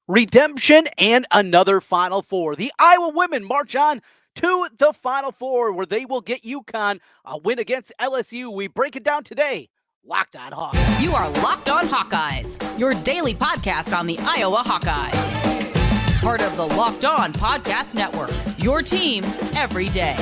Redemption and another Final Four. The Iowa women march on to the Final Four where they will get UConn a win against LSU. We break it down today. Locked on Hawkeyes. You are Locked on Hawkeyes, your daily podcast on the Iowa Hawkeyes. Part of the Locked On Podcast Network, your team every day.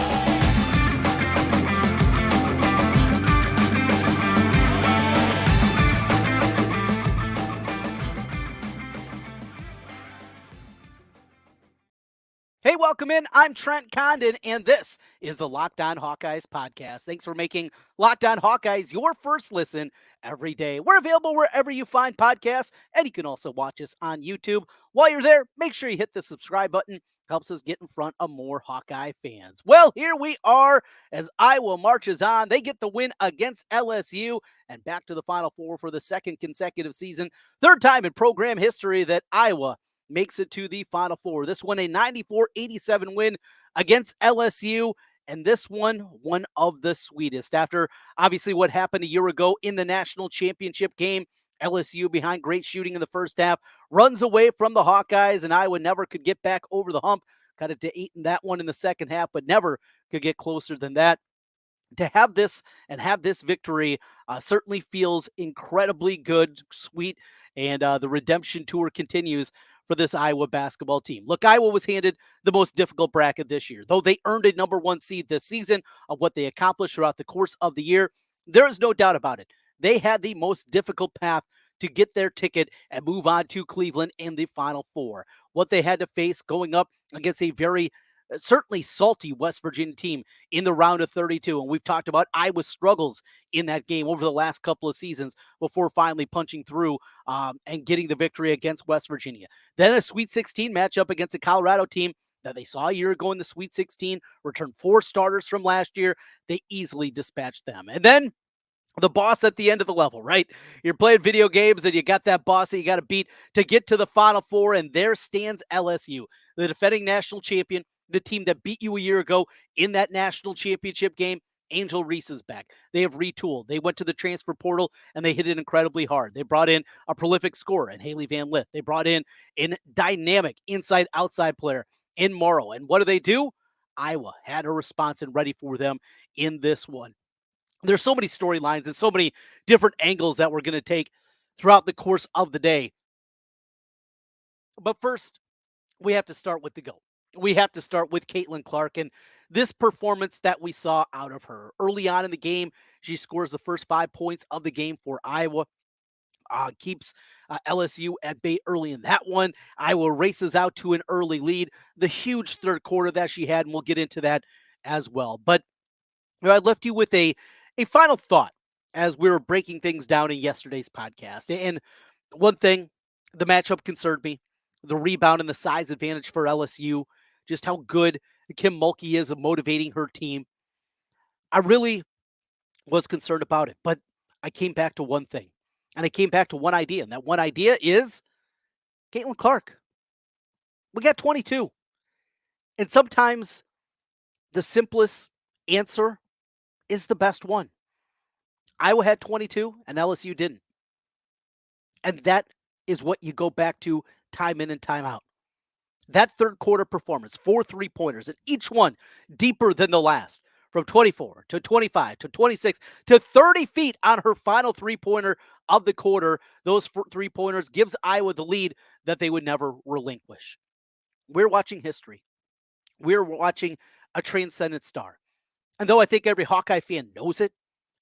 Hey, welcome in. I'm Trent Condon, and this is the Locked On Hawkeyes podcast. Thanks for making Locked On Hawkeyes your first listen every day. We're available wherever you find podcasts, and you can also watch us on YouTube. While you're there, make sure you hit the subscribe button. Helps us get in front of more Hawkeye fans. Well, here we are as Iowa marches on. They get the win against LSU and back to the Final Four for the second consecutive season. Third time in program history that Iowa makes it to the Final Four. This one a 94-87 win against LSU, and this one of the sweetest. After obviously what happened a year ago in the national championship game, LSU behind great shooting in the first half, runs away from the Hawkeyes, and Iowa never could get back over the hump. Got it to 8 in that one in the second half, but never could get closer than that. To have this victory certainly feels incredibly good, sweet, and the redemption tour continues for this Iowa basketball team. Look, Iowa was handed the most difficult bracket this year. Though they earned a number one seed this season of what they accomplished throughout the course of the year, there is no doubt about it. They had the most difficult path to get their ticket and move on to Cleveland in the Final Four. What they had to face going up against a very certainly salty West Virginia team in the round of 32. And we've talked about Iowa's struggles in that game over the last couple of seasons before finally punching through and getting the victory against West Virginia. Then a Sweet 16 matchup against a Colorado team that they saw a year ago in the Sweet 16, returned 4 starters from last year. They easily dispatched them. And then the boss at the end of the level, right? You're playing video games and you got that boss that you got to beat to get to the Final Four, and there stands LSU, the defending national champion, the team that beat you a year ago in that national championship game. Angel Reese is back. They have retooled. They went to the transfer portal and they hit it incredibly hard. They brought in a prolific scorer in Haley Van Lith. They brought in a dynamic inside-outside player in Morrow. And what do? Iowa had a response and ready for them in this one. There's so many storylines and so many different angles that we're going to take throughout the course of the day. But first, we have to start with the GOAT. We have to start with Caitlin Clark and this performance that we saw out of her. Early on in the game, she scores the first 5 points of the game for Iowa. Keeps LSU at bay early in that one. Iowa races out to an early lead. The huge third quarter that she had, and we'll get into that as well. But I left you with a final thought as we were breaking things down in yesterday's podcast. And one thing, the matchup concerned me. The rebound and the size advantage for LSU, just how good Kim Mulkey is of motivating her team. I really was concerned about it, but I came back to one thing, and I came back to one idea, and that one idea is Caitlin Clark. We got 22, and sometimes the simplest answer is the best one. Iowa had 22, and LSU didn't. And that is what you go back to time in and time out. That third quarter performance, 4 3-pointers, and each one deeper than the last, from 24 to 25 to 26 to 30 feet on her final 3-pointer of the quarter. Those 3-pointers gives Iowa the lead that they would never relinquish. We're watching history. We're watching a transcendent star. And though I think every Hawkeye fan knows it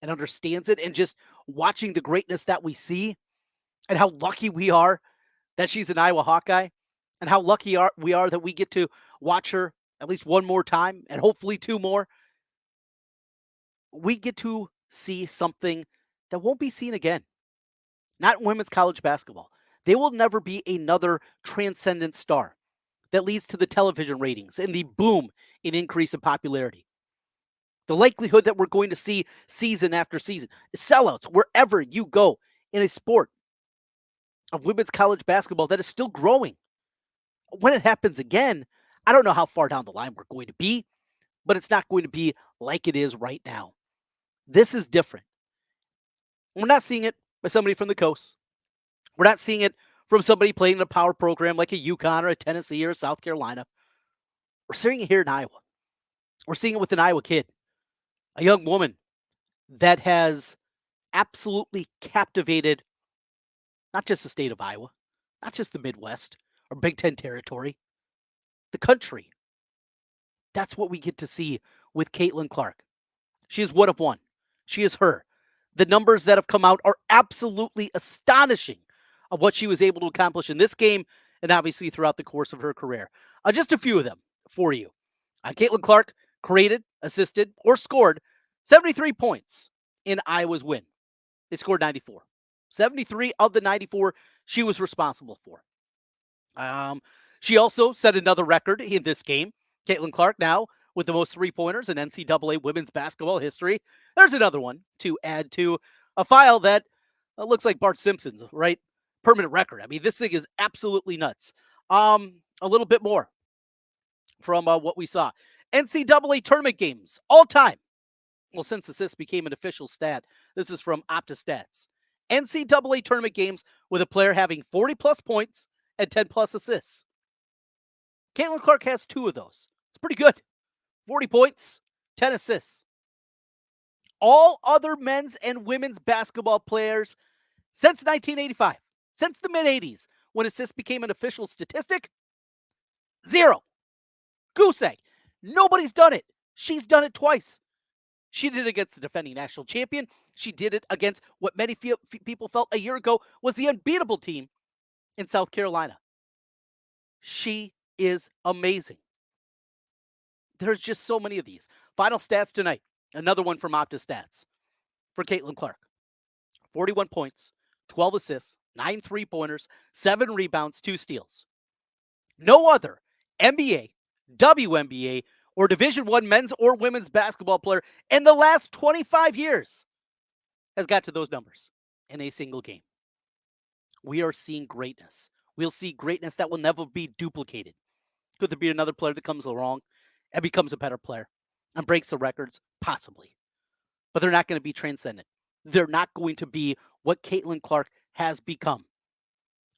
and understands it, and just watching the greatness that we see and how lucky we are that she's an Iowa Hawkeye, and how lucky we are that we get to watch her at least one more time and hopefully 2 more. We get to see something that won't be seen again. Not in women's college basketball. There will never be another transcendent star that leads to the television ratings and the boom in increase in popularity. The likelihood that we're going to see season after season, sellouts wherever you go in a sport of women's college basketball that is still growing. When it happens again, I don't know how far down the line we're going to be, but it's not going to be like it is right now. This is different. We're not seeing it by somebody from the coast. We're not seeing it from somebody playing in a power program like a UConn or a Tennessee or a South Carolina. We're seeing it here in Iowa. We're seeing it with an Iowa kid, a young woman that has absolutely captivated not just the state of Iowa, not just the Midwest or Big Ten territory, the country. That's what we get to see with Caitlin Clark. She is one of one. She is her. The numbers that have come out are absolutely astonishing of what she was able to accomplish in this game and obviously throughout the course of her career. Just a few of them for you. Caitlin Clark created, assisted, or scored 73 points in Iowa's win. They scored 94. 73 of the 94 she was responsible for. She also set another record in this game. Caitlin Clark now with the most three-pointers in NCAA women's basketball history. There's another one to add to a file that looks like Bart Simpson's, right? Permanent record. I mean, this thing is absolutely nuts. A little bit more from what we saw. NCAA tournament games, all time. Well, since assists became an official stat, this is from OptaStats. NCAA tournament games with a player having 40-plus points and 10-plus assists. Caitlin Clark has 2 of those. It's pretty good. 40 points, 10 assists. All other men's and women's basketball players since 1985, since the mid-'80s, when assists became an official statistic, 0. Goose egg. Nobody's done it. She's done it twice. She did it against the defending national champion. She did it against what many people felt a year ago was the unbeatable team in South Carolina. She is amazing. There's just so many of these. Final stats tonight. Another one from OptaStats for Caitlin Clark. 41 points, 12 assists, 9 3-pointers, 7 rebounds, 2 steals. No other NBA, WNBA, or Division I men's or women's basketball player in the last 25 years has got to those numbers in a single game. We are seeing greatness. We'll see greatness that will never be duplicated. Could there be another player that comes along and becomes a better player and breaks the records? Possibly. But they're not going to be transcendent. They're not going to be what Caitlin Clark has become.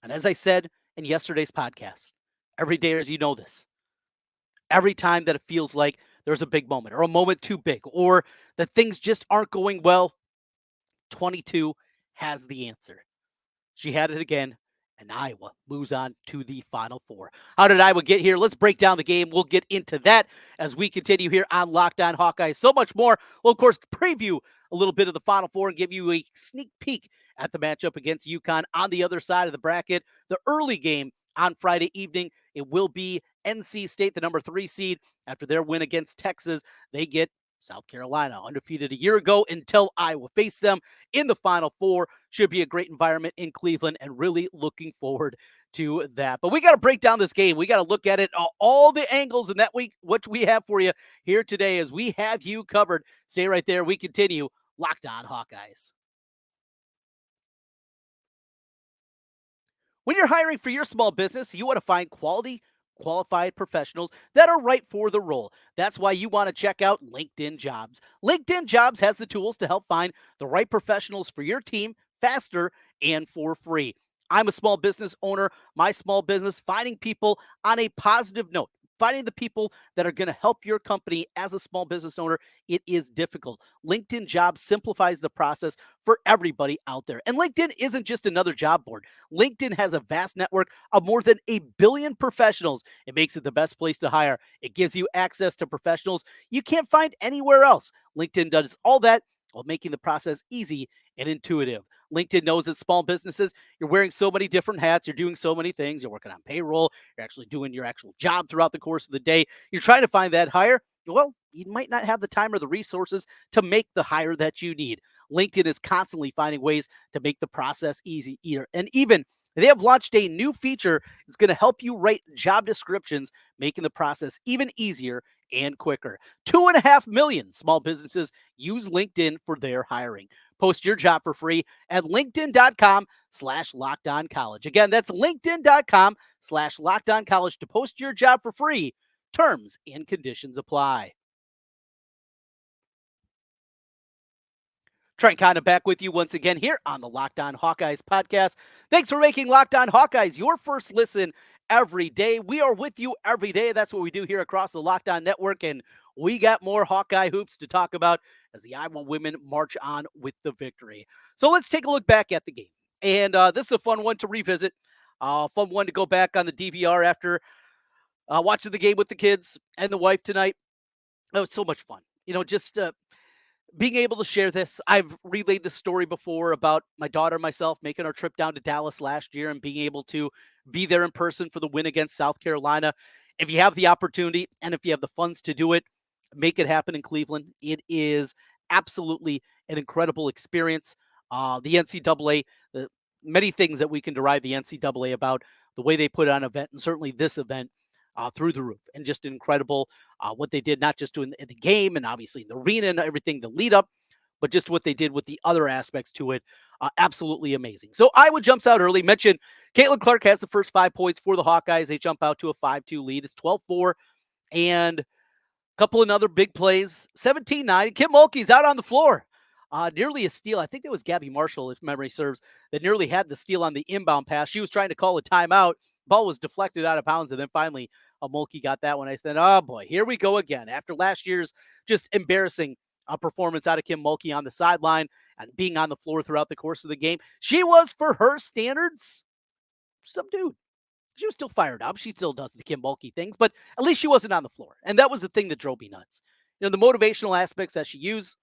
And as I said in yesterday's podcast, every day, as you know this, every time that it feels like there's a big moment or a moment too big or that things just aren't going well, 22 has the answer. She had it again, and Iowa moves on to the Final Four. How did Iowa get here? Let's break down the game. We'll get into that as we continue here on Locked On Hawkeyes. So much more. We'll, of course, preview a little bit of the Final Four and give you a sneak peek at the matchup against UConn on the other side of the bracket. The early game on Friday evening, it will be NC State, the number 3 seed. After their win against Texas, they get South Carolina, undefeated a year ago until Iowa faced them in the Final Four. Should be a great environment in Cleveland and really looking forward to that. But we got to break down this game. We got to look at it, all the angles and that week, what we have for you here today as we have you covered. Stay right there. We continue Locked On Hawkeyes. When you're hiring for your small business, you want to find quality, qualified professionals that are right for the role. That's why you want to check out LinkedIn Jobs. LinkedIn Jobs has the tools to help find the right professionals for your team faster and for free. I'm a small business owner. My small business, finding people on a positive note, finding the people that are going to help your company as a small business owner, it is difficult. LinkedIn Jobs simplifies the process for everybody out there. And LinkedIn isn't just another job board. LinkedIn has a vast network of more than 1 billion professionals. It makes it the best place to hire. It gives you access to professionals you can't find anywhere else. LinkedIn does all that while making the process easy and intuitive. LinkedIn knows that small businesses, you're wearing so many different hats, you're doing so many things, you're working on payroll, you're actually doing your actual job throughout the course of the day. You're trying to find that hire. Well, you might not have the time or the resources to make the hire that you need. LinkedIn is constantly finding ways to make the process easier. And even they have launched a new feature that's going to help you write job descriptions, making the process even easier and quicker. 2.5 million small businesses use LinkedIn for their hiring. Post your job for free at linkedin.com/lockedoncollege. Again, that's linkedin.com/lockedoncollege to post your job for free. Terms and conditions apply. Trent Condon back with you once again here on the Locked On Hawkeyes podcast. Thanks for making Locked On Hawkeyes your first listen every day. We are with you every day. That's what we do here across the Locked On Network, and we got more Hawkeye hoops to talk about as the Iowa women march on with the victory. So let's take a look back at the game. And this is a fun one to revisit, fun one to go back on the DVR after watching the game with the kids and the wife tonight. It was so much fun. Just being able to share this. I've relayed this story before about my daughter and myself making our trip down to Dallas last year and being able to be there in person for the win against South Carolina. If you have the opportunity and if you have the funds to do it, make it happen in Cleveland. It is absolutely an incredible experience. The NCAA, many things that we can derive the NCAA about, the way they put on an event, and certainly this event, through the roof, and just incredible what they did, not just in the game and obviously in the arena and everything, the lead up, but just what they did with the other aspects to it. Absolutely amazing. So Iowa jumps out early. Mentioned Caitlin Clark has the first 5 points for the Hawkeyes. They jump out to a 5-2 lead. It's 12-4, and a couple of other big plays. 17-9. Kim Mulkey's out on the floor. Nearly a steal. I think it was Gabbie Marshall, if memory serves, that nearly had the steal on the inbound pass. She was trying to call a timeout. Ball was deflected out of bounds, and then finally Mulkey got that one. I said, oh boy, here we go again. After last year's just embarrassing performance out of Kim Mulkey on the sideline and being on the floor throughout the course of the game, she was, for her standards, subdued. She was still fired up. She still does the Kim Mulkey things, but at least she wasn't on the floor. And that was the thing that drove me nuts. The motivational aspects that she used,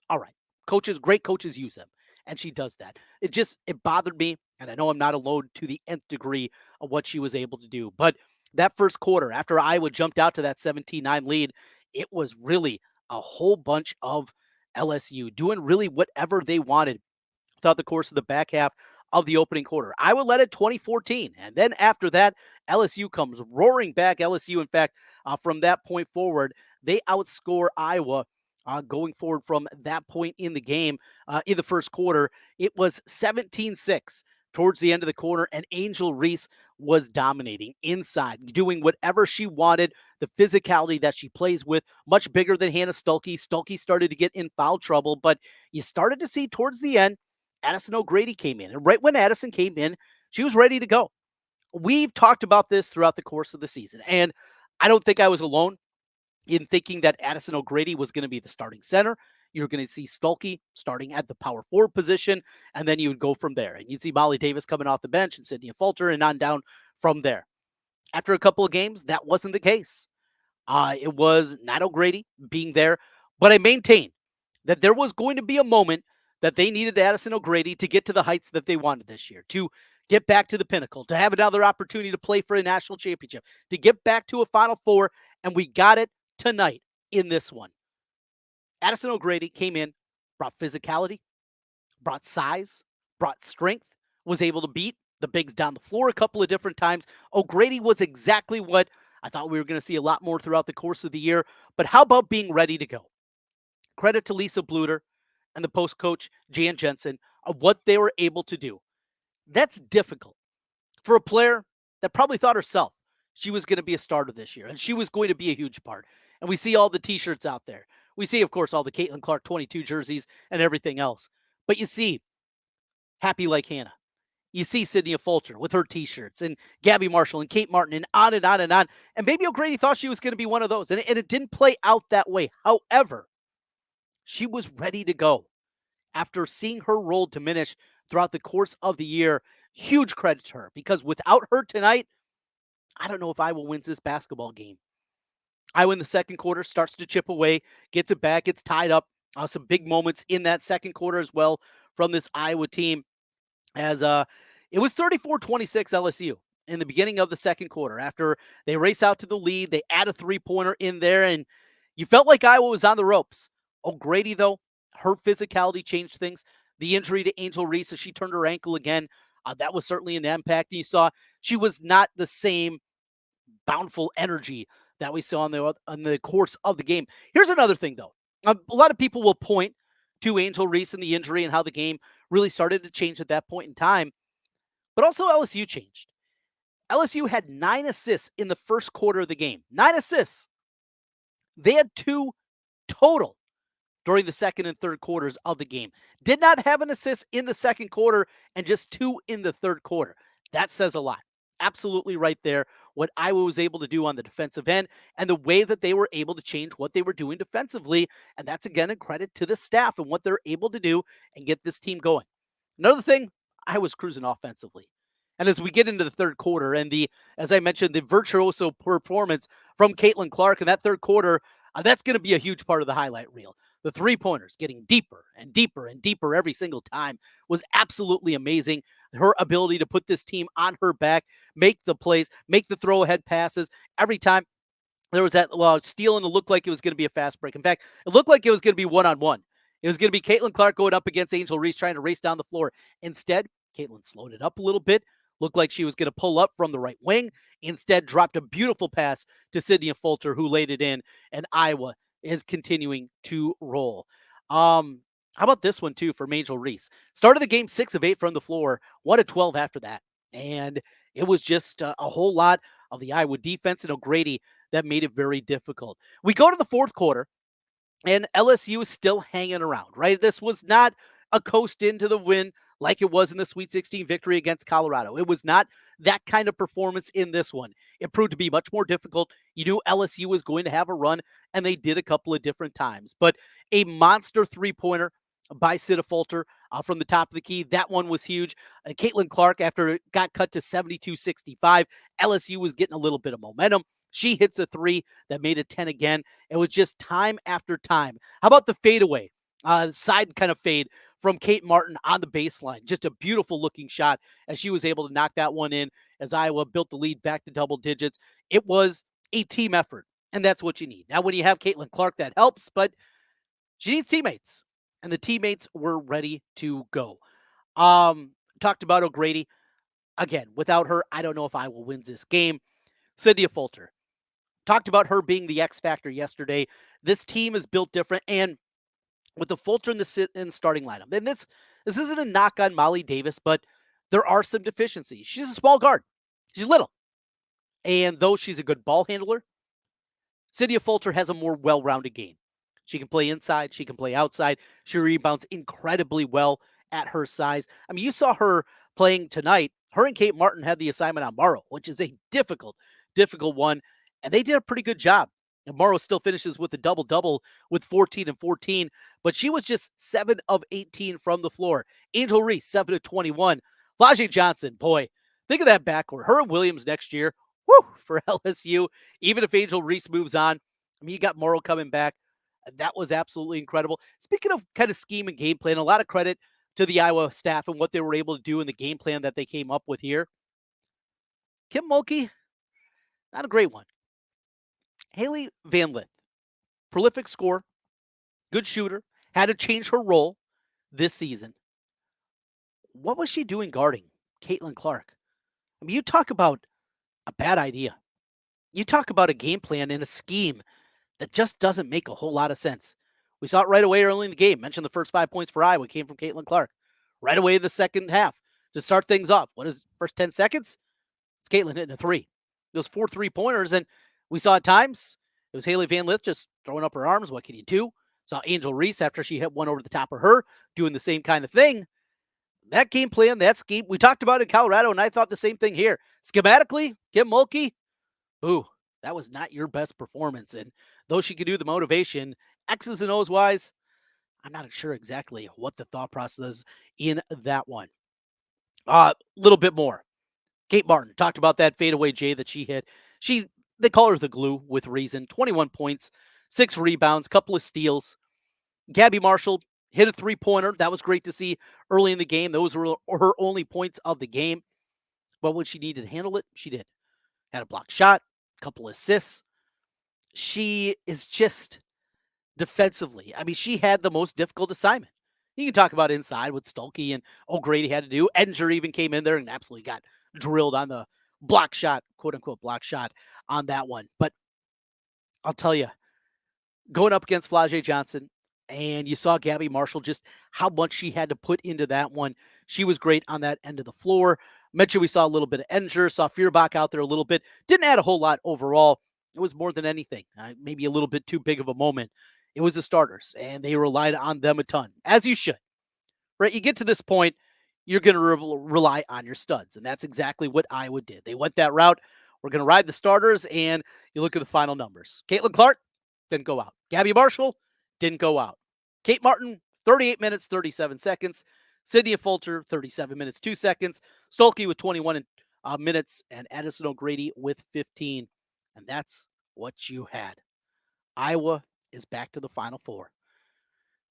all right. Great coaches use them, and she does that. It bothered me, and I know I'm not alone to the nth degree of what she was able to do. But that first quarter, after Iowa jumped out to that 17-9 lead, it was really a whole bunch of LSU doing really whatever they wanted throughout the course of the back half of the opening quarter. Iowa led it 20-14, and then after that, LSU comes roaring back. LSU, in fact, from that point forward, they outscore Iowa. Going forward from that point in the game, in the first quarter, it was 17-6 towards the end of the quarter, and Angel Reese was dominating inside, doing whatever she wanted. The physicality that she plays with, much bigger than Hannah Stuelke. Stuelke started to get in foul trouble, but you started to see towards the end, Addison O'Grady came in. And right when Addison came in, she was ready to go. We've talked about this throughout the course of the season, and I don't think I was alone in thinking that Addison O'Grady was going to be the starting center. You're going to see Stuelke starting at the power forward position, and then you would go from there. And you'd see Molly Davis coming off the bench and Sydney Affolter and on down from there. After a couple of games, that wasn't the case. It was not O'Grady being there, but I maintain that there was going to be a moment that they needed Addison O'Grady to get to the heights that they wanted this year, to get back to the pinnacle, to have another opportunity to play for a national championship, to get back to a Final Four, and we got it tonight in this one. Addison O'Grady came in, brought physicality, brought size, brought strength, was able to beat the bigs down the floor a couple of different times. O'Grady was exactly what I thought we were going to see a lot more throughout the course of the year. But how about being ready to go? Credit to Lisa Bluter and the post coach, Jan Jensen, of what they were able to do. That's difficult for a player that probably thought herself she was going to be a starter this year, and she was going to be a huge part. And we see all the T-shirts out there. We see, of course, all the Caitlin Clark 22 jerseys and everything else. But you see Happy Like Hannah. You see Sydney Affolter with her T-shirts, and Gabbie Marshall and Kate Martin, and on and on and on. And maybe O'Grady thought she was going to be one of those, and it didn't play out that way. However, she was ready to go. After seeing her role diminish throughout the course of the year, huge credit to her, because without her tonight, I don't know if Iowa wins this basketball game. Iowa in the second quarter starts to chip away, gets it back, gets tied up. Some big moments in that second quarter as well from this Iowa team, as it was 34-26 LSU in the beginning of the second quarter. After they race out to the lead, they add a three-pointer in there, and you felt like Iowa was on the ropes. O'Grady, though, her physicality changed things. The injury to Angel Reese as she turned her ankle again, that was certainly an impact. And you saw she was not the same bountiful energy that we saw on the course of the game. Here's another thing, though. A lot of people will point to Angel Reese and the injury and how the game really started to change at that point in time. But also LSU changed. LSU had 9 assists in the first quarter of the game. 9 assists. They had 2 total during the second and third quarters of the game. Did not have an assist in the second quarter and just 2 in the third quarter. That says a lot. Absolutely right there. What Iowa was able to do on the defensive end and the way that they were able to change what they were doing defensively. And that's, again, a credit to the staff and what they're able to do and get this team going. Another thing, I was cruising offensively. And as we get into the third quarter and as I mentioned, the virtuoso performance from Caitlin Clark in that third quarter, that's going to be a huge part of the highlight reel. The three-pointers getting deeper and deeper and deeper every single time was absolutely amazing. Her ability to put this team on her back, make the plays, make the throw-ahead passes every time. There was that steal, and it looked like it was going to be a fast break. In fact, it looked like it was going to be one-on-one. It was going to be Caitlin Clark going up against Angel Reese trying to race down the floor. Instead, Caitlin slowed it up a little bit, looked like she was going to pull up from the right wing. Instead, dropped a beautiful pass to Sydney Affolter, who laid it in, and Iowa is continuing to roll. How about this one, too, for Angel Reese? Started the game 6 of 8 from the floor, 1 of 12 after that. And it was just a whole lot of the Iowa defense and O'Grady that made it very difficult. We go to the fourth quarter, and LSU is still hanging around, right? This was not a coast into the win like it was in the Sweet 16 victory against Colorado. It was not that kind of performance in this one. It proved to be much more difficult. You knew LSU was going to have a run, and they did a couple of different times. But a monster three-pointer by Sid Affolter from the top of the key. That one was huge. Caitlin Clark, after it got cut to 72-65, LSU was getting a little bit of momentum. She hits a three that made it 10 again. It was just time after time. How about the fadeaway? Side kind of fade from Kate Martin on the baseline. Just a beautiful looking shot as she was able to knock that one in as Iowa built the lead back to double digits. It was a team effort, and that's what you need. Now, when you have Caitlin Clark, that helps, but she needs teammates, and the teammates were ready to go. Talked about O'Grady. Again, without her, I don't know if Iowa wins this game. Sydney Affolter. Talked about her being the X factor yesterday. This team is built different, and with the Affolter in the starting lineup. And this isn't a knock on Molly Davis, but there are some deficiencies. She's a small guard. She's little. And though she's a good ball handler, Sydney Affolter has a more well-rounded game. She can play inside. She can play outside. She rebounds incredibly well at her size. I mean, you saw her playing tonight. Her and Kate Martin had the assignment on Morrow, which is a difficult one. And they did a pretty good job. And Morrow still finishes with a double-double with 14 and 14, but she was just 7 of 18 from the floor. Angel Reese, 7 of 21. FLAU'JAE Johnson, boy, think of that backcourt. Her and Williams next year, for LSU. Even if Angel Reese moves on, I mean, you got Morrow coming back. That was absolutely incredible. Speaking of kind of scheme and game plan, a lot of credit to the Iowa staff and what they were able to do in the game plan that they came up with here. Kim Mulkey, not a great one. Hailey Van Lith, prolific scorer, good shooter, had to change her role this season. What was she doing guarding Caitlin Clark? I mean, you talk about a bad idea. You talk about a game plan and a scheme that just doesn't make a whole lot of sense. We saw it right away early in the game. Mentioned the first 5 points for Iowa came from Caitlin Clark. Right away in the second half to start things off. What is first 10 seconds? It's Caitlin hitting a three. Those 4 3-pointers, and we saw at times it was Hailey Van Lith just throwing up her arms. What can you do? Saw Angel Reese after she hit one over the top of her doing the same kind of thing. That game plan, that scheme, we talked about in Colorado, and I thought the same thing here. Schematically, Kim Mulkey, that was not your best performance. And though she could do the motivation, X's and O's wise, I'm not sure exactly what the thought process is in that one. A little bit more. Kate Martin talked about that fadeaway J that she hit. They call her the glue with reason. 21 points, 6 rebounds, couple of steals. Gabbie Marshall hit a 3-pointer. That was great to see early in the game. Those were her only points of the game. But when she needed to handle it, she did. Had a blocked shot, couple assists. She is just defensively. I mean, she had the most difficult assignment. You can talk about inside what Stolke and O'Grady had to do. Edinger even came in there and absolutely got drilled on the block shot, quote-unquote block shot on that one. But I'll tell you, going up against FLAU'JAE Johnson, and you saw Gabbie Marshall, just how much she had to put into that one. She was great on that end of the floor. Mentioned we saw a little bit of Edinger, saw Feuerbach out there a little bit. Didn't add a whole lot overall. It was more than anything. Maybe a little bit too big of a moment It was the starters, and they relied on them a ton, as you should. Right? You get to this point, you're going to rely on your studs, and that's exactly what Iowa did. They went that route. We're going to ride the starters, and you look at the final numbers. Caitlin Clark didn't go out. Gabbie Marshall didn't go out. Kate Martin, 38 minutes, 37 seconds. Sydney Affolter, 37 minutes, 2 seconds. Stolke with 21 minutes, and Addison O'Grady with 15. And that's what you had. Iowa is back to the Final Four.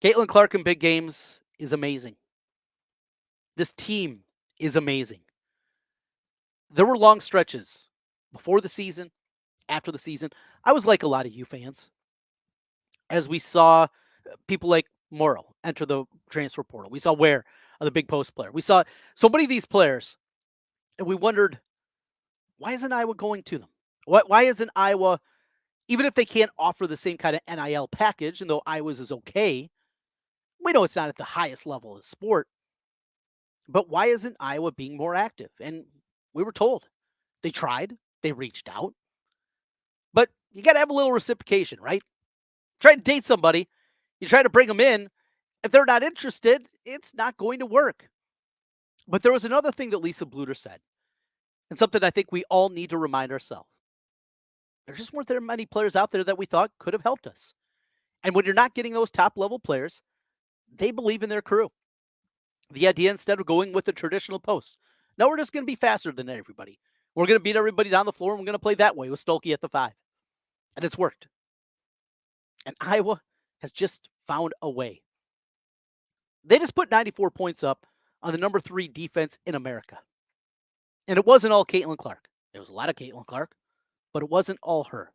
Caitlin Clark in big games is amazing. This team is amazing. There were long stretches before the season, after the season. I was like a lot of you fans as we saw people like Morrill enter the transfer portal. We saw Ware, the big post player. We saw so many of these players, and we wondered, why isn't Iowa going to them? Why isn't Iowa, even if they can't offer the same kind of NIL package, and though Iowa's is okay, we know it's not at the highest level of the sport, but why isn't Iowa being more active? And we were told they tried, they reached out, but you got to have a little reciprocation, right? Try to date somebody, you try to bring them in. If they're not interested, it's not going to work. But there was another thing that Lisa Bluter said, and something I think we all need to remind ourselves. There just weren't there many players out there that we thought could have helped us. And when you're not getting those top level players, they believe in their crew. The idea, instead of going with the traditional post, no, we're just going to be faster than everybody. We're going to beat everybody down the floor, and we're going to play that way with Stolke at the 5. And it's worked. And Iowa has just found a way. They just put 94 points up on the number 3 defense in America. And it wasn't all Caitlin Clark. There was a lot of Caitlin Clark, but it wasn't all her.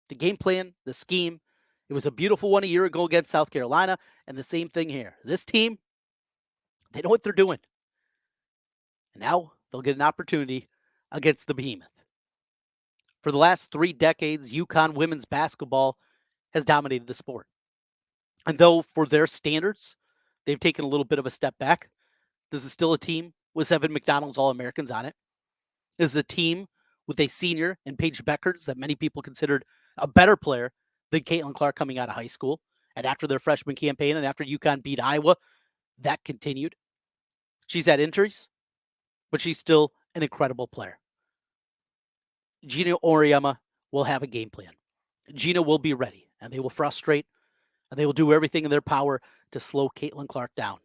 The game plan, the scheme, it was a beautiful one a year ago against South Carolina, and the same thing here. This team, they know what they're doing. And now they'll get an opportunity against the behemoth. For the last 3 decades, UConn women's basketball has dominated the sport. And though for their standards, they've taken a little bit of a step back, this is still a team with 7 McDonald's All-Americans on it. This is a team with a senior in Paige Beckers that many people considered a better player than Caitlin Clark coming out of high school. And after their freshman campaign and after UConn beat Iowa, that continued. She's had injuries, but she's still an incredible player. Gina Auriemma will have a game plan. Gina will be ready, and they will frustrate, and they will do everything in their power to slow Caitlin Clark down.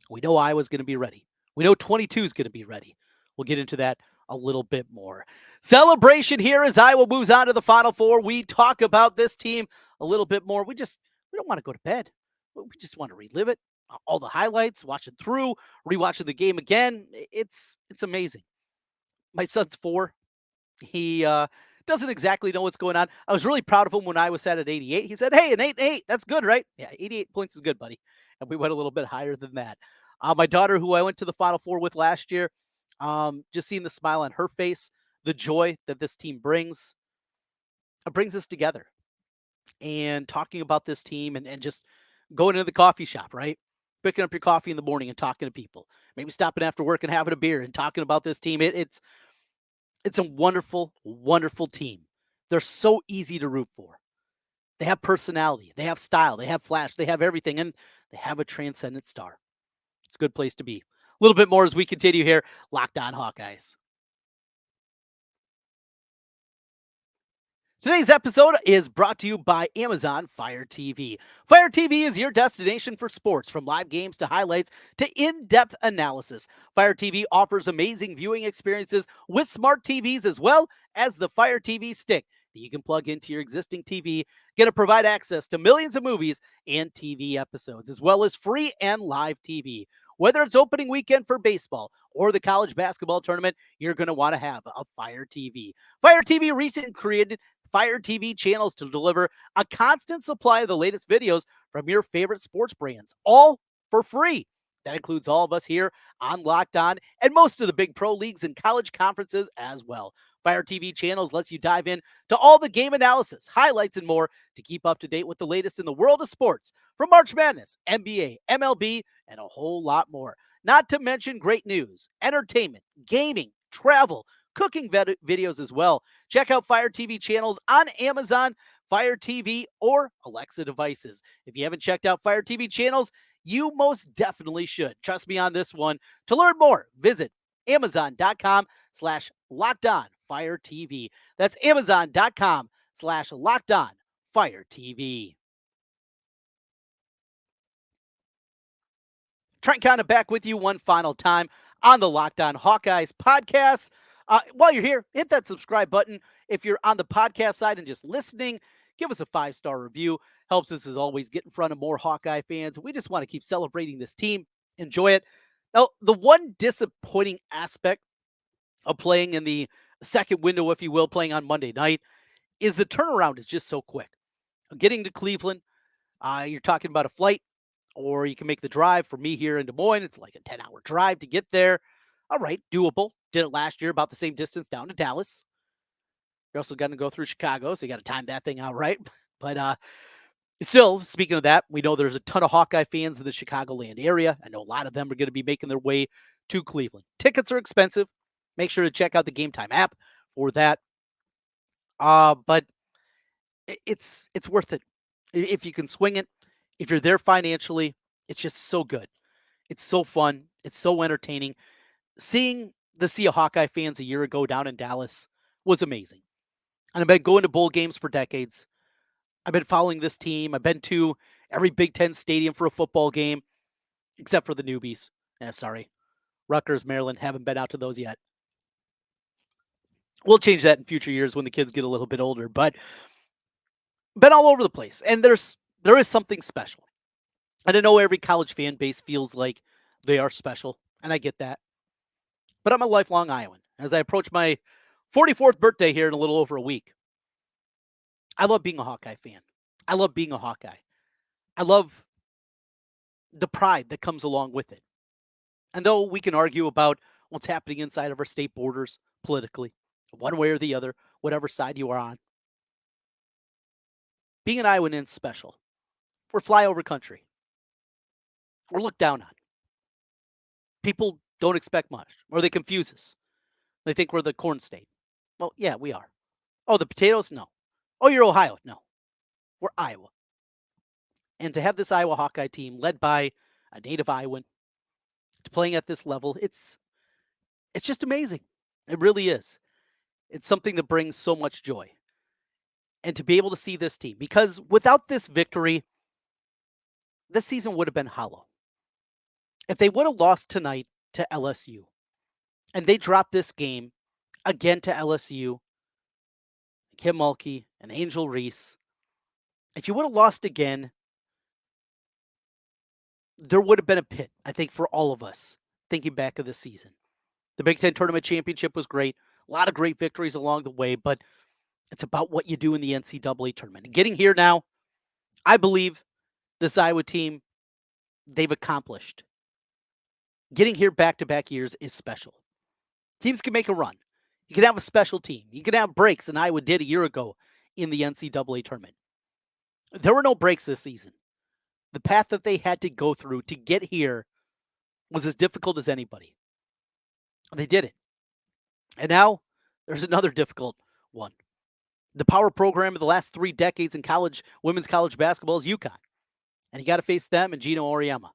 We know Iowa's going to be ready. We know 22 is going to be ready. We'll get into that a little bit more. Celebration here as Iowa moves on to the Final Four. We talk about this team a little bit more. We don't want to go to bed. We just want to relive it. All the highlights, watch it through, rewatching the game again. It's amazing. My son's 4. He doesn't exactly know what's going on. I was really proud of him when I was at 88. He said, hey, an 8-8, that's good, right? Yeah, 88 points is good, buddy. And we went a little bit higher than that. My daughter, who I went to the Final Four with last year, just seeing the smile on her face, the joy that this team brings, it brings us together. And talking about this team and just going into the coffee shop, right? Picking up your coffee in the morning and talking to people. Maybe stopping after work and having a beer and talking about this team. It's a wonderful, wonderful team. They're so easy to root for. They have personality. They have style. They have flash. They have everything. And they have a transcendent star. It's a good place to be. A little bit more as we continue here. Locked On Hawkeyes. Today's episode is brought to you by Amazon Fire TV. Fire TV is your destination for sports, from live games to highlights to in-depth analysis. Fire TV offers amazing viewing experiences with smart TVs as well as the Fire TV stick that you can plug into your existing TV. Going to provide access to millions of movies and TV episodes, as well as free and live TV. Whether it's opening weekend for baseball or the college basketball tournament, you're going to want to have a Fire TV. Fire TV recently created Fire TV channels to deliver a constant supply of the latest videos from your favorite sports brands, all for free. That includes all of us here on Locked On and most of the big pro leagues and college conferences as well. Fire TV channels lets you dive in to all the game analysis, highlights, and more to keep up to date with the latest in the world of sports, from March Madness, NBA, MLB, and a whole lot more. Not to mention great news, entertainment, gaming, travel, cooking videos as well. Check out Fire TV channels on Amazon Fire TV, or Alexa devices. If you haven't checked out Fire TV channels, you most definitely should. Trust me on this one. To learn more, visit Amazon.com/LockedOnFireTV. That's Amazon.com/LockedOnFireTV. Trent Condon back with you one final time on the Locked On Hawkeyes podcast. While you're here, hit that subscribe button. If you're on the podcast side and just listening, give us a 5-star review. Helps us, as always, get in front of more Hawkeye fans. We just want to keep celebrating this team. Enjoy it. Now, the one disappointing aspect of playing in the second window, if you will, playing on Monday night, is the turnaround is just so quick. Getting to Cleveland, you're talking about a flight, or you can make the drive. For me here in Des Moines, it's like a 10-hour drive to get there. All right, doable. Did it last year, about the same distance down to Dallas. You're also going to go through Chicago, so you got to time that thing out right. But still, speaking of that, we know there's a ton of Hawkeye fans in the Chicagoland area. I know a lot of them are going to be making their way to Cleveland. Tickets are expensive. Make sure to check out the Game Time app for that. But it's worth it. If you can swing it, if you're there financially, it's just so good. It's so fun. It's so entertaining. Seeing the Sea of Hawkeye fans a year ago down in Dallas was amazing. And I've been going to bowl games for decades. I've been following this team. I've been to every Big Ten stadium for a football game, except for the newbies. Sorry. Rutgers, Maryland, haven't been out to those yet. We'll change that in future years when the kids get a little bit older, but been all over the place. And there is something special. And I know every college fan base feels like they are special, and I get that. But I'm a lifelong Iowan. As I approach my 44th birthday here in a little over a week, I love being a Hawkeye fan. I love being a Hawkeye. I love the pride that comes along with it. And though we can argue about what's happening inside of our state borders politically, one way or the other, whatever side you are on, being an Iowan is special. We're flyover country. We're looked down on. People don't expect much, or they confuse us. They think we're the corn state. Well, yeah, we are. Oh, the potatoes? No. Oh, you're Ohio? No. We're Iowa. And to have this Iowa Hawkeye team led by a native Iowan to playing at this level, it's just amazing. It really is. It's something that brings so much joy. And to be able to see this team, because without this victory, this season would have been hollow. If they would have lost tonight to LSU, and they dropped this game again to LSU, Kim Mulkey and Angel Reese, if you would have lost again, there would have been a pit, I think, for all of us thinking back of the season. The Big Ten Tournament Championship was great. A lot of great victories along the way, but it's about what you do in the NCAA tournament. And getting here now, I believe this Iowa team, they've accomplished. Getting here back-to-back years is special. Teams can make a run. You can have a special team. You can have breaks, and Iowa did a year ago in the NCAA tournament. There were no breaks this season. The path that they had to go through to get here was as difficult as anybody. They did it. And now there's another difficult one. The power program of the last 3 decades in college, women's college basketball is UConn. And you got to face them and Gino Auriemma.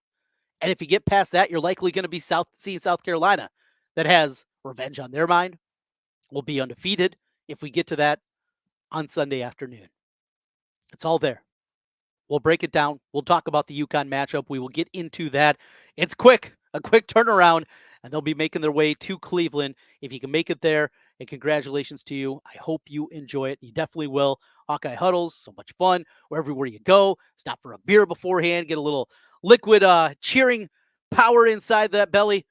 And if you get past that, you're likely going to be seeing South Carolina that has revenge on their mind, will be undefeated if we get to that on Sunday afternoon. It's all there. We'll break it down. We'll talk about the UConn matchup. We will get into that. It's quick, a quick turnaround, and they'll be making their way to Cleveland. If you can make it there, and congratulations to you. I hope you enjoy it. You definitely will. Hawkeye huddles, so much fun. Wherever you go, stop for a beer beforehand, get a little liquid cheering power inside that belly.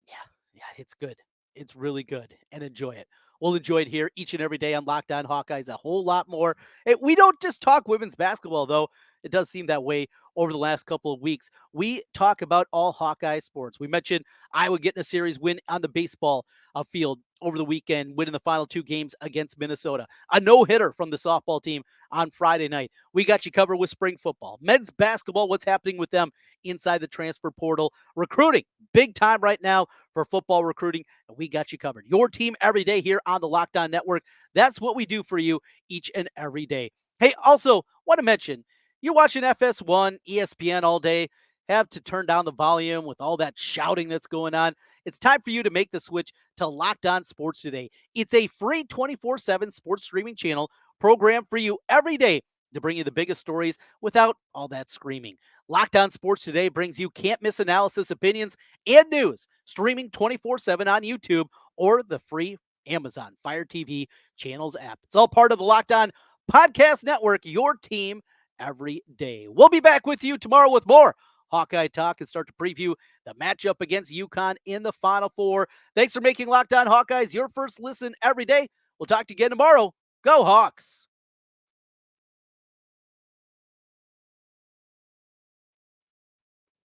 Yeah, it's good. It's really good, and enjoy it. We'll enjoy it here each and every day on Locked On Hawkeyes, a whole lot more. We don't just talk women's basketball, though. It does seem that way over the last couple of weeks. We talk about all Hawkeye sports. We mentioned Iowa getting a series win on the baseball field over the weekend, winning the final 2 games against Minnesota. A no-hitter from the softball team on Friday night. We got you covered with spring football. Men's basketball, what's happening with them inside the transfer portal. Recruiting, big time right now for football recruiting, and we got you covered. Your team every day here on the Locked On Network. That's what we do for you each and every day. Hey, also, want to mention, you're watching FS1, ESPN all day, have to turn down the volume with all that shouting that's going on. It's time for you to make the switch to Locked On Sports Today. It's a free 24/7 sports streaming channel programmed for you every day to bring you the biggest stories without all that screaming. Locked On Sports Today brings you can't miss analysis, opinions, and news, streaming 24/7 on YouTube or the free Amazon Fire TV channels app. It's all part of the Locked On Podcast Network, your team every day. We'll be back with you tomorrow with more Hawkeye talk and start to preview the matchup against UConn in the Final Four. Thanks for making Locked On Hawkeyes your first listen every day. We'll talk to you again tomorrow. Go Hawks!